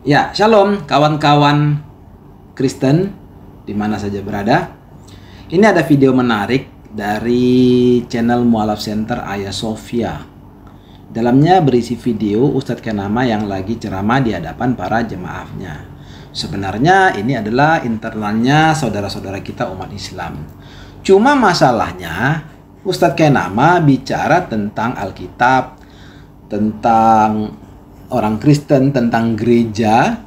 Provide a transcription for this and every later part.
Ya, shalom kawan-kawan Kristen di mana saja berada. Ini ada video menarik dari channel Mualaf Center Ayah Sofia. Dalamnya berisi video Ustadz Kenama yang lagi ceramah di hadapan para jemaahnya. Sebenarnya ini adalah internalnya saudara-saudara kita umat Islam. Cuma masalahnya Ustadz Kenama bicara tentang Alkitab, tentang orang Kristen, tentang gereja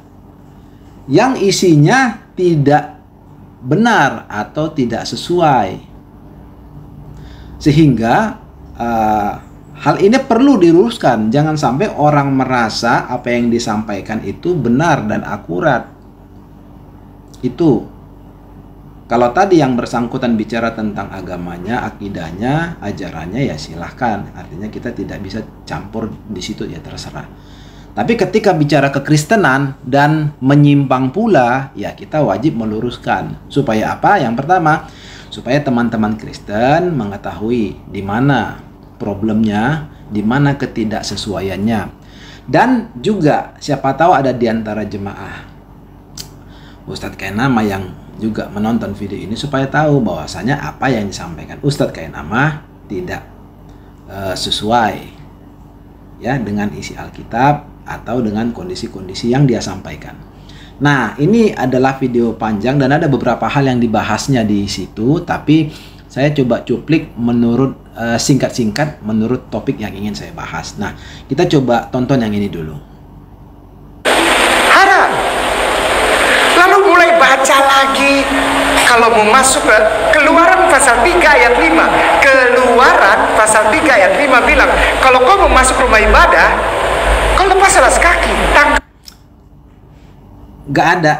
yang isinya tidak benar atau tidak sesuai. Sehingga hal ini perlu diluruskan. Jangan sampai orang merasa apa yang disampaikan itu benar dan akurat. Itu kalau tadi yang bersangkutan bicara tentang agamanya, akidahnya, ajarannya, ya silahkan. Artinya kita tidak bisa campur di situ, ya terserah. Tapi ketika bicara kekristenan dan menyimpang pula, ya kita wajib meluruskan. Supaya apa? Yang pertama, supaya teman-teman Kristen mengetahui di mana problemnya, di mana ketidaksesuaiannya. Dan juga siapa tahu ada di antara jemaah Ustadz Kenama yang juga menonton video ini supaya tahu bahwasanya apa yang disampaikan Ustadz Kenama tidak sesuai ya dengan isi Alkitab atau dengan kondisi-kondisi yang dia sampaikan. Nah, ini adalah video panjang dan ada beberapa hal yang dibahasnya di situ, tapi saya coba cuplik menurut singkat-singkat menurut topik yang ingin saya bahas. Nah, kita coba tonton yang ini dulu. Haram. Lalu mulai baca lagi. Kalau mau masuk ke Keluaran pasal 3 ayat 5. Keluaran pasal 3 ayat 5 bilang, kalau kau mau masuk rumah ibadah, kau lepas alas kaki. Gak ada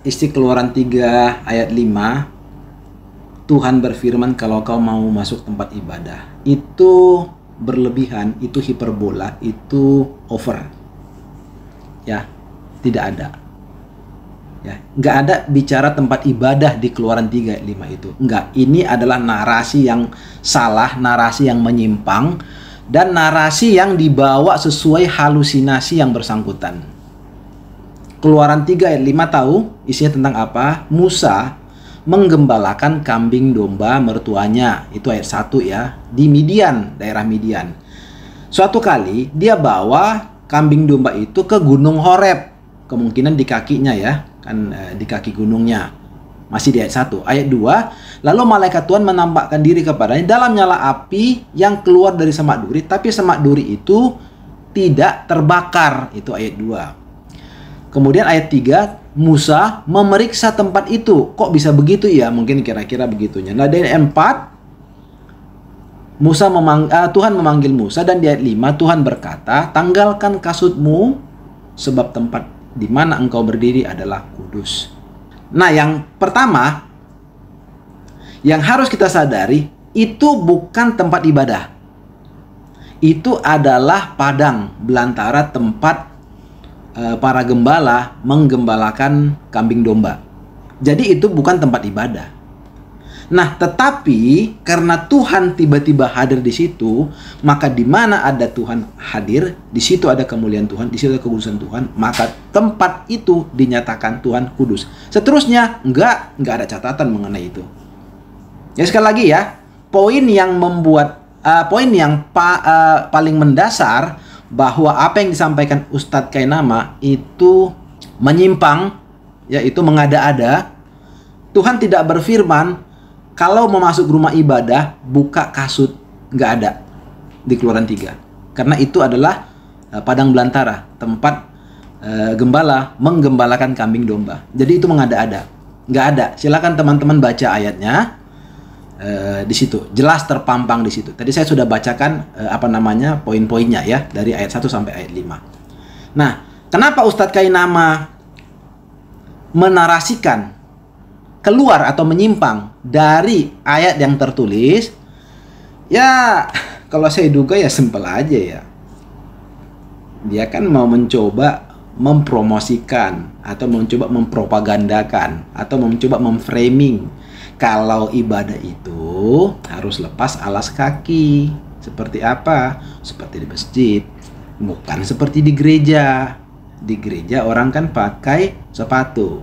isi Keluaran 3 ayat 5 Tuhan berfirman kalau kau mau masuk tempat ibadah. Itu berlebihan, itu hiperbola, itu over. Ya, tidak ada. Ya, nggak ada bicara tempat ibadah di Keluaran 3 ayat 5 itu. Enggak, ini adalah narasi yang salah, narasi yang menyimpang, dan narasi yang dibawa sesuai halusinasi yang bersangkutan. Keluaran 3 ayat 5 tahu isinya tentang apa? Musa menggembalakan kambing domba mertuanya. Itu ayat 1 ya. Di Midian, daerah Midian. Suatu kali dia bawa kambing domba itu ke Gunung Horeb. Kemungkinan di kakinya ya. Kan di kaki gunungnya. Masih di ayat 1. Ayat 2, lalu malaikat Tuhan menampakkan diri kepadanya dalam nyala api yang keluar dari semak duri, tapi semak duri itu tidak terbakar. Itu ayat 2. Kemudian ayat 3, Musa memeriksa tempat itu. Kok bisa begitu ya? Mungkin kira-kira begitunya. Nah, dari ayat 4, Tuhan memanggil Musa, dan di ayat 5 Tuhan berkata, tanggalkan kasutmu sebab tempat di mana engkau berdiri adalah kudus. Nah, yang pertama yang harus kita sadari, itu bukan tempat ibadah. Itu adalah padang belantara tempat para gembala menggembalakan kambing domba. Jadi itu bukan tempat ibadah. Nah, tetapi karena Tuhan tiba-tiba hadir di situ, maka di mana ada Tuhan hadir, di situ ada kemuliaan Tuhan, di situ ada kekudusan Tuhan, maka tempat itu dinyatakan Tuhan kudus. Seterusnya enggak ada catatan mengenai itu. Ya, sekali lagi ya, poin yang paling mendasar bahwa apa yang disampaikan Ustadz Kenama itu menyimpang, yaitu mengada-ada. Tuhan tidak berfirman kalau mau masuk rumah ibadah, buka kasut. Nggak ada di Keluaran 3. Karena itu adalah padang belantara, tempat gembala menggembalakan kambing domba. Jadi itu mengada-ada. Nggak ada. Silakan teman-teman baca ayatnya di situ. Jelas terpampang di situ. Tadi saya sudah bacakan poin-poinnya ya, dari ayat 1 sampai ayat 5. Nah, kenapa Ustadz Kenama menarasikan keluar atau menyimpang dari ayat yang tertulis? Ya, kalau saya duga ya simpel aja ya. Dia kan mau mencoba mempromosikan atau mencoba mempropagandakan atau mencoba memframing kalau ibadah itu harus lepas alas kaki. Seperti apa? Seperti di masjid, bukan seperti di gereja. Di gereja orang kan pakai sepatu.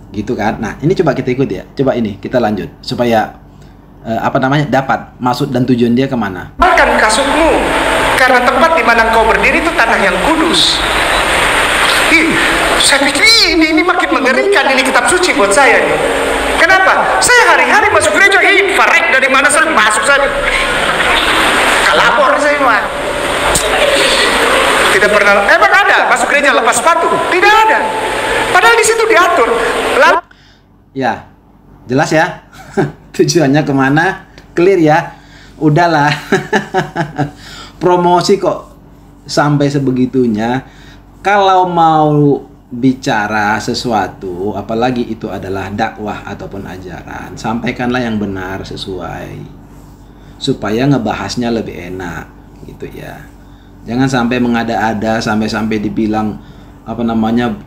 Gitu kan? Nah, ini coba kita ikut ya. Coba ini kita lanjut supaya dapat maksud dan tujuan dia kemana. Makan kasutmu, karena tempat di mana engkau berdiri itu tanah yang kudus. Saya pikir ini makin mengerikan, ini kitab suci buat saya nih. Kenapa? Saya hari-hari masuk gereja, farek dari mana saya masuk saja. Kalapor saya mah. Tidak pernah, emang ada masuk gereja lepas sepatu? Tidak ada. Padahal di situ diatur. Ya, jelas ya. Tujuannya kemana? Clear ya. Udahlah. Promosi kok sampai sebegitunya. Kalau mau bicara sesuatu, apalagi itu adalah dakwah ataupun ajaran, sampaikanlah yang benar sesuai, supaya ngebahasnya lebih enak, gitu ya. Jangan sampai mengada-ada, sampai dibilang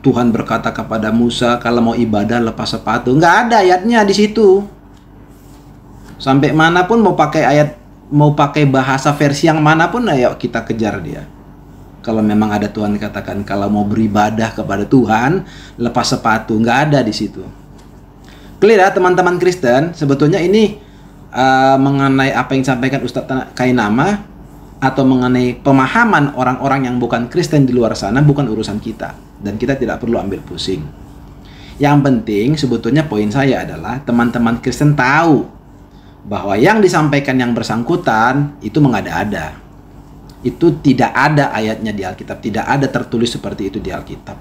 Tuhan berkata kepada Musa kalau mau ibadah lepas sepatu. Nggak ada ayatnya di situ. Sampai manapun mau pakai ayat, mau pakai bahasa versi yang manapun, ayo kita kejar dia. Kalau memang ada Tuhan katakan kalau mau beribadah kepada Tuhan lepas sepatu, nggak ada di situ. Clear ya teman-teman Kristen. Sebetulnya ini mengenai apa yang disampaikan Ustadz Kainama atau mengenai pemahaman orang-orang yang bukan Kristen di luar sana bukan urusan kita, dan kita tidak perlu ambil pusing. Yang penting sebetulnya poin saya adalah teman-teman Kristen tahu bahwa yang disampaikan yang bersangkutan itu mengada-ada. Itu tidak ada ayatnya di Alkitab, tidak ada tertulis seperti itu di Alkitab.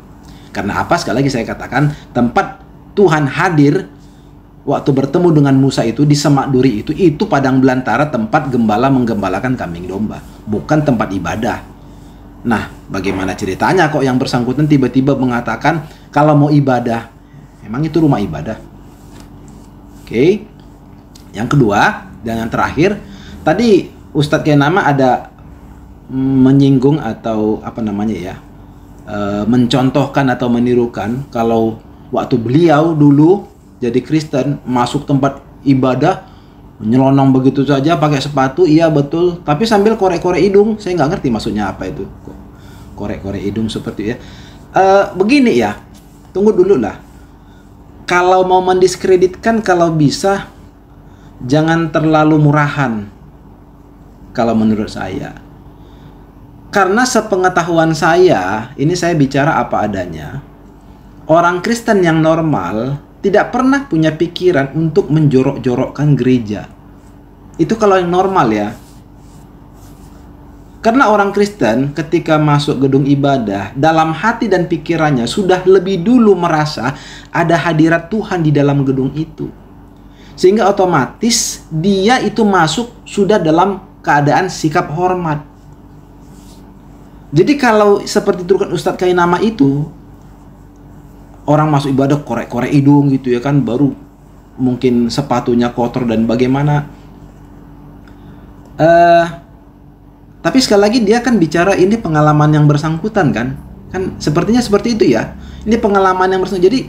Karena apa? Sekali lagi saya katakan, tempat Tuhan hadir waktu bertemu dengan Musa itu di Semak Duri itu padang belantara, tempat gembala menggembalakan kambing domba, bukan tempat ibadah. Nah, bagaimana ceritanya kok yang bersangkutan tiba-tiba mengatakan kalau mau ibadah, emang itu rumah ibadah? Oke. Yang kedua dan yang terakhir, tadi Ustadz Kainama ada menyinggung atau mencontohkan atau menirukan kalau waktu beliau dulu jadi Kristen masuk tempat ibadah nyelonong begitu saja pakai sepatu, iya betul, tapi sambil korek-korek hidung. Saya nggak ngerti maksudnya apa itu, korek-korek hidung seperti ya. Begini ya, tunggu dulu lah. Kalau mau mendiskreditkan, kalau bisa jangan terlalu murahan. Kalau menurut saya. Karena sepengetahuan saya, ini saya bicara apa adanya, orang Kristen yang normal tidak pernah punya pikiran untuk menjorok-jorokkan gereja. Itu kalau yang normal ya. Karena orang Kristen ketika masuk gedung ibadah, dalam hati dan pikirannya sudah lebih dulu merasa ada hadirat Tuhan di dalam gedung itu. Sehingga otomatis dia itu masuk sudah dalam keadaan sikap hormat. Jadi kalau seperti turukan Ustadz Kainama itu, orang masuk ibadah korek-korek hidung gitu ya kan, baru mungkin sepatunya kotor dan bagaimana. Tapi sekali lagi dia kan bicara ini pengalaman yang bersangkutan kan sepertinya seperti itu ya. Ini pengalaman yang bersangkutan. Jadi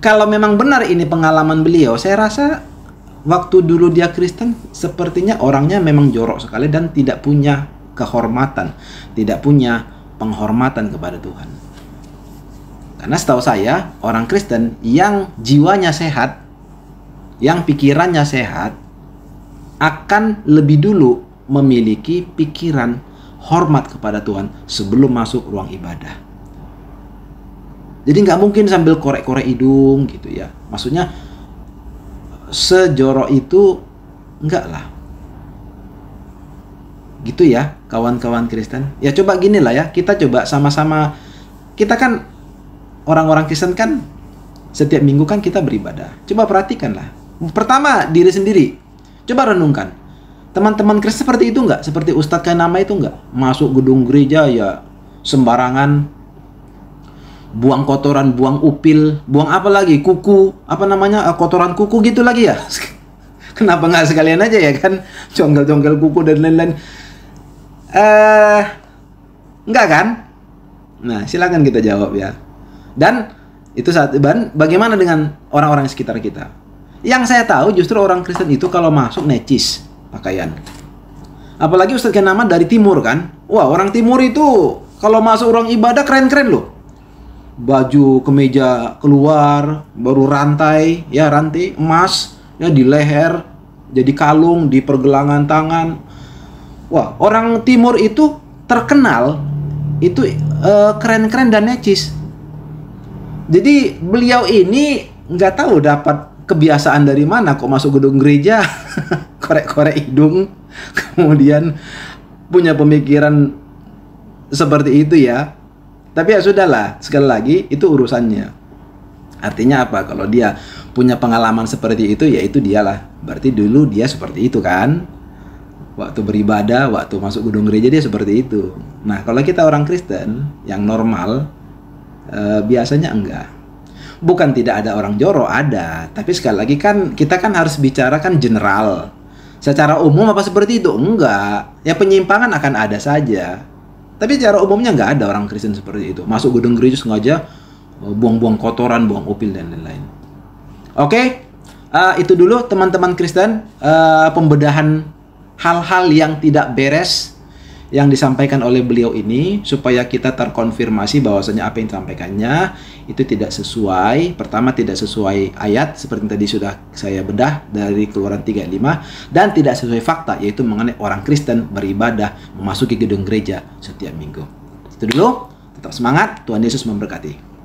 kalau memang benar ini pengalaman beliau, saya rasa waktu dulu dia Kristen sepertinya orangnya memang jorok sekali dan tidak punya kehormatan, tidak punya penghormatan kepada Tuhan. Karena setahu saya, orang Kristen yang jiwanya sehat, yang pikirannya sehat, akan lebih dulu memiliki pikiran hormat kepada Tuhan sebelum masuk ruang ibadah. Jadi nggak mungkin sambil korek-korek hidung gitu ya. Maksudnya sejorok itu enggak lah. Gitu ya kawan-kawan Kristen. Ya coba gini lah ya, kita coba sama-sama. Kita kan orang-orang Kristen kan setiap minggu kan kita beribadah. Coba perhatikan lah. Pertama diri sendiri. Coba renungkan. Teman-teman Kristen seperti itu enggak? Seperti Ustadz Kainama itu enggak? Masuk gedung gereja ya sembarangan, buang kotoran, buang upil, buang apa lagi? Kuku, kotoran kuku gitu lagi ya. Kenapa nggak sekalian aja ya kan? Congkel-congkel kuku dan lain-lain. Enggak kan? Nah, silakan kita jawab ya. Dan itu bagaimana dengan orang-orang sekitar kita? Yang saya tahu justru orang Kristen itu kalau masuk necis pakaian. Apalagi Ustadz Kainama dari timur kan? Wah, orang timur itu kalau masuk ruang ibadah keren-keren loh. baju kemeja keluar, baru rantai emas ya di leher, jadi kalung di pergelangan tangan. Wah, orang timur itu terkenal itu keren-keren dan necis. Jadi beliau ini nggak tahu dapat kebiasaan dari mana kok masuk gedung gereja korek-korek hidung, kemudian punya pemikiran seperti itu ya. Tapi ya sudahlah, sekali lagi itu urusannya. Artinya apa? Kalau dia punya pengalaman seperti itu, ya itu dialah. Berarti dulu dia seperti itu kan. Waktu beribadah, waktu masuk gedung gereja dia seperti itu. Nah, kalau kita orang Kristen yang normal, biasanya enggak. Bukan tidak ada orang jorok, ada. Tapi sekali lagi kan kita kan harus bicara kan general. Secara umum apa seperti itu? Enggak. Ya penyimpangan akan ada saja. Tapi secara umumnya nggak ada orang Kristen seperti itu. Masuk gedung gereja sengaja buang-buang kotoran, buang upil dan lain-lain. Oke, itu dulu teman-teman Kristen, pembedahan hal-hal yang tidak beres yang disampaikan oleh beliau ini, supaya kita terkonfirmasi bahwasanya apa yang disampaikannya itu tidak sesuai. Pertama, tidak sesuai ayat seperti yang tadi sudah saya bedah dari Keluaran 3:5, dan tidak sesuai fakta, yaitu mengenai orang Kristen beribadah memasuki gedung gereja setiap minggu. Itu dulu, tetap semangat, Tuhan Yesus memberkati.